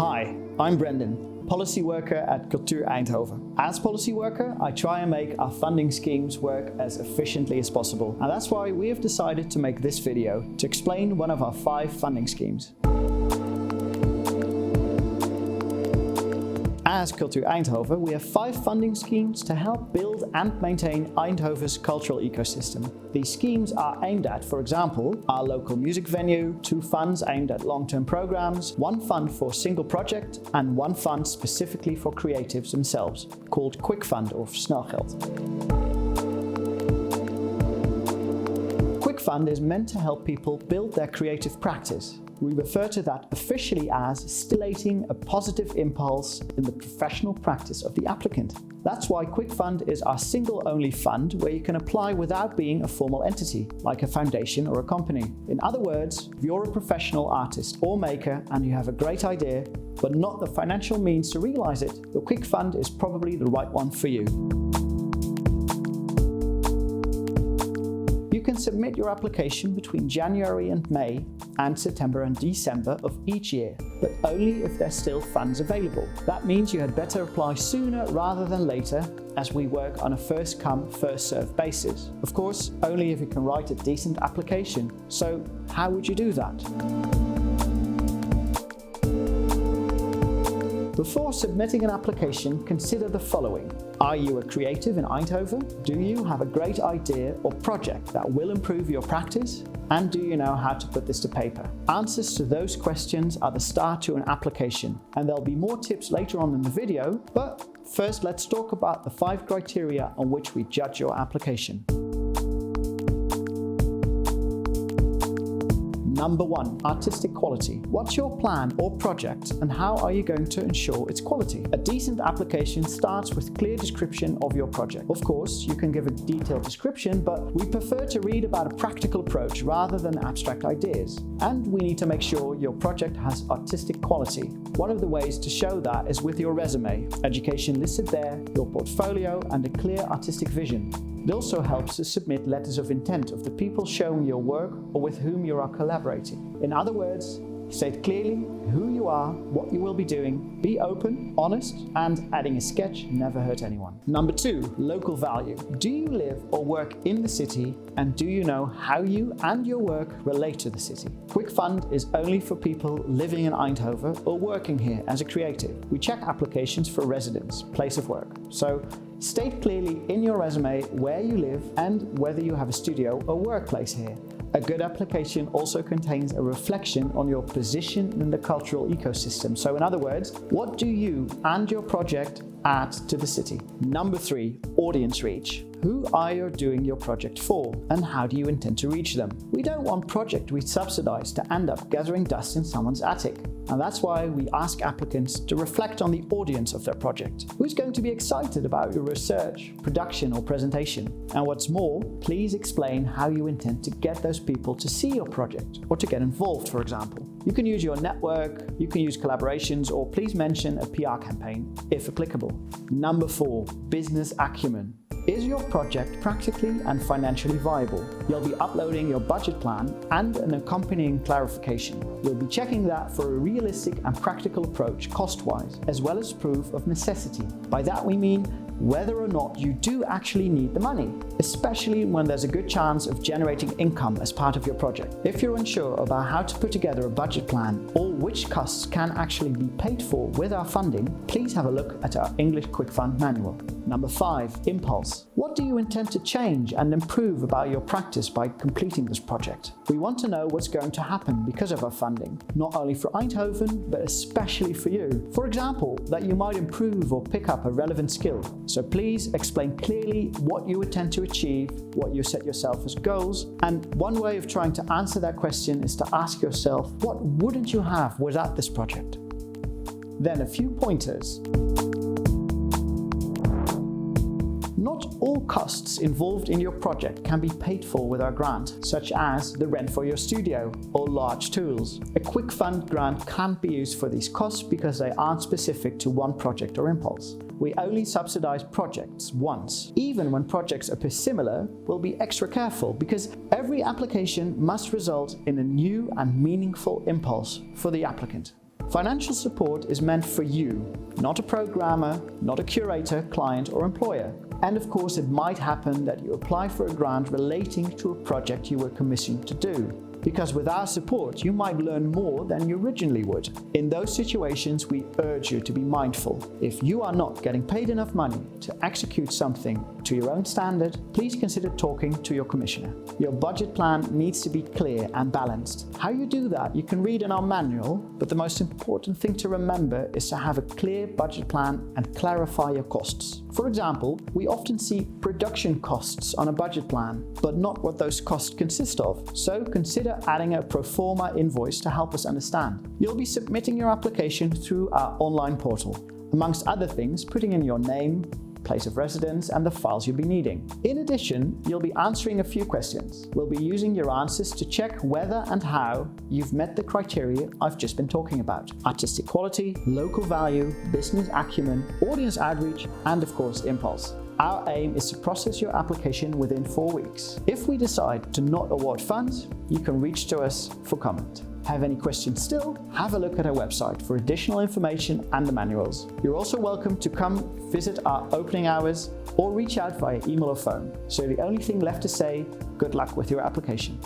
Hi, I'm Brendan, policy worker at Cultuur Eindhoven. As policy worker, I try and make our funding schemes work as efficiently as possible. And that's why we have decided to make this video to explain one of our 5 funding schemes. As Cultuur Eindhoven, we have 5 funding schemes to help build and maintain Eindhoven's cultural ecosystem. These schemes are aimed at, for example, our local music venue, 2 funds aimed at long-term programs, 1 fund for a single project, and 1 fund specifically for creatives themselves, called Quickfund or Snelgeld. Quickfund is meant to help people build their creative practice. We refer to that officially as stimulating a positive impulse in the professional practice of the applicant. That's why Quickfund is our single-only fund where you can apply without being a formal entity, like a foundation or a company. In other words, if you're a professional artist or maker and you have a great idea, but not the financial means to realize it, the Quickfund is probably the right one for you. You can submit your application between January and May and September and December of each year, but only if there's still funds available. That means you had better apply sooner rather than later, as we work on a first-come, first-served basis. Of course, only if you can write a decent application. So how would you do that? Before submitting an application, consider the following. Are you a creative in Eindhoven? Do you have a great idea or project that will improve your practice? And do you know how to put this to paper? Answers to those questions are the start to an application, and there'll be more tips later on in the video, but first let's talk about the 5 criteria on which we judge your application. Number 1, artistic quality. What's your plan or project and how are you going to ensure its quality? A decent application starts with clear description of your project. Of course, you can give a detailed description, but we prefer to read about a practical approach rather than abstract ideas. And we need to make sure your project has artistic quality. One of the ways to show that is with your resume, education listed there, your portfolio, and a clear artistic vision. It also helps to submit letters of intent of the people showing your work or with whom you are collaborating. In other words, state clearly who you are, what you will be doing, be open, honest, and adding a sketch never hurt anyone. Number 2, local value. Do you live or work in the city, and do you know how you and your work relate to the city? Quickfund is only for people living in Eindhoven or working here as a creative. We check applications for residence, place of work. So state clearly in your resume where you live and whether you have a studio or workplace here. A good application also contains a reflection on your position in the cultural ecosystem. So in other words, what do you and your project add to the city? Number 3, audience reach. Who are you doing your project for, and how do you intend to reach them? We don't want projects we subsidize to end up gathering dust in someone's attic. And that's why we ask applicants to reflect on the audience of their project. Who's going to be excited about your research, production, or presentation? And what's more, please explain how you intend to get those people to see your project or to get involved, for example. You can use your network, you can use collaborations, or please mention a PR campaign if applicable. Number 4, business acumen. Is your project practically and financially viable? You'll be uploading your budget plan and an accompanying clarification. We'll be checking that for a realistic and practical approach cost-wise, as well as proof of necessity. By that we mean whether or not you do actually need the money, especially when there's a good chance of generating income as part of your project. If you're unsure about how to put together a budget plan or which costs can actually be paid for with our funding, please have a look at our English Quickfund manual. Number 5, impulse. What do you intend to change and improve about your practice by completing this project? We want to know what's going to happen because of our funding, not only for Eindhoven, but especially for you. For example, that you might improve or pick up a relevant skill. So please explain clearly what you intend to achieve, what you set yourself as goals, and one way of trying to answer that question is to ask yourself, what wouldn't you have without this project? Then a few pointers. Not all costs involved in your project can be paid for with our grant, such as the rent for your studio or large tools. A Quickfund grant can't be used for these costs because they aren't specific to one project or impulse. We only subsidize projects once. Even when projects appear similar, we'll be extra careful because every application must result in a new and meaningful impulse for the applicant. Financial support is meant for you, not a programmer, not a curator, client or employer. And of course, it might happen that you apply for a grant relating to a project you were commissioned to do. Because with our support, you might learn more than you originally would. In those situations, we urge you to be mindful. If you are not getting paid enough money to execute something to your own standard, please consider talking to your commissioner. Your budget plan needs to be clear and balanced. How you do that, you can read in our manual, but the most important thing to remember is to have a clear budget plan and clarify your costs. For example, we often see production costs on a budget plan, but not what those costs consist of. So consider adding a pro forma invoice to help us understand. You'll be submitting your application through our online portal, amongst other things, putting in your name, place of residence, and the files you'll be needing. In addition, you'll be answering a few questions. We'll be using your answers to check whether and how you've met the criteria I've just been talking about: artistic quality, local value, business acumen, audience outreach, and of course, impulse. Our aim is to process your application within 4 weeks. If we decide to not award funds, you can reach to us for comment. Have any questions still? Have a look at our website for additional information and the manuals. You're also welcome to come visit our opening hours or reach out via email or phone. So the only thing left to say, good luck with your application.